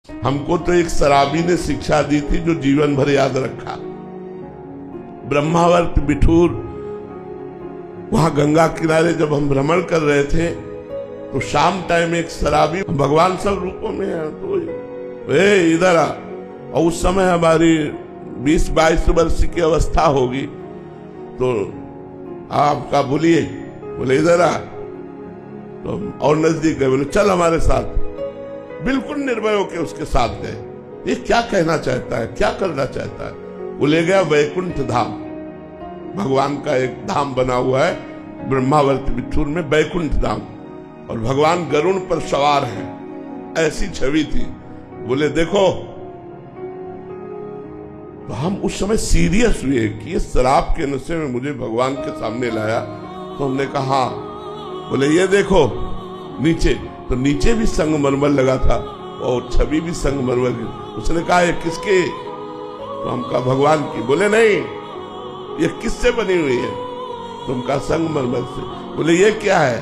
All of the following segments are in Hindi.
हमको तो एक शराबी ने शिक्षा दी थी जो जीवन भर याद रखा। ब्रह्मावर्त बिठूर, वहां गंगा किनारे जब हम भ्रमण कर रहे थे तो शाम टाइम एक शराबी, भगवान सब रूपों में है, तो इधर आ। और उस समय हमारी 20-22 वर्ष की अवस्था होगी, तो आपका बोलिए, बोले इधर आ। तो और नजदीक गए, बोले चल हमारे साथ। बिल्कुल निर्भय होकर उसके साथ गए। ये क्या कहना चाहता है, क्या करना चाहता है? वो ले गया वैकुंठ धाम। भगवान का एक धाम बना हुआ है ब्रह्मावर्त बिठूर में, वैकुंठ धाम, और भगवान गरुड़ पर सवार हैं, ऐसी छवि थी। बोले देखो, तो हम उस समय सीरियस हुए कि ये शराब के नशे में मुझे भगवान के सामने लाया। तो हमने कहा हाँ। बोले ये देखो नीचे, तो नीचे भी संगमरमर लगा था और छवि भी संगमरमर की। उसने कहा ये किसके? तो हम कहा भगवान की। बोले नहीं, ये किससे बनी हुई है? तो हम कहा संगमरमर से। बोले ये क्या है?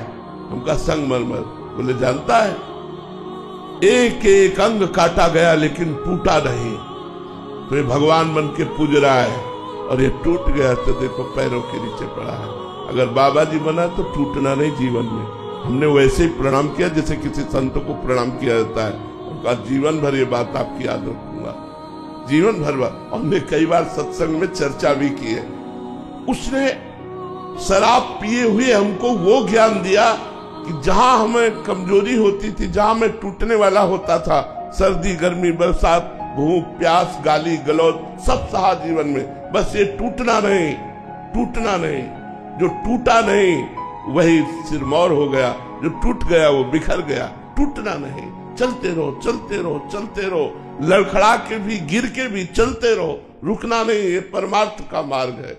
हम कहा संगमरमर। बोले जानता है, एक एक अंग काटा गया लेकिन टूटा नहीं। तो ये भगवान बन के पूज रहा है और ये टूट गया तो देखो पैरों के नीचे पड़ा है। अगर बाबा जी बना तो टूटना नहीं जीवन में। हमने वैसे ही प्रणाम किया जैसे किसी संत को प्रणाम किया जाता है। उनका जीवन भर ये बात आपकी याद रखूंगा, जीवन भर। हमने कई बार सत्संग में चर्चा भी की है। उसने शराब पिए हुए हमको वो ज्ञान दिया कि जहां हमें कमजोरी होती थी, जहां मैं टूटने वाला होता था, सर्दी गर्मी बरसात भूख प्यास गाली गलौज सब सहा जीवन में, बस ये टूटना नहीं, टूटना नहीं। जो टूटा नहीं वही सिरमौर हो गया, जो टूट गया वो बिखर गया। टूटना नहीं, चलते रहो चलते रहो चलते रहो, लड़खड़ा के भी गिर के भी चलते रहो, रुकना नहीं। ये परमार्थ का मार्ग है।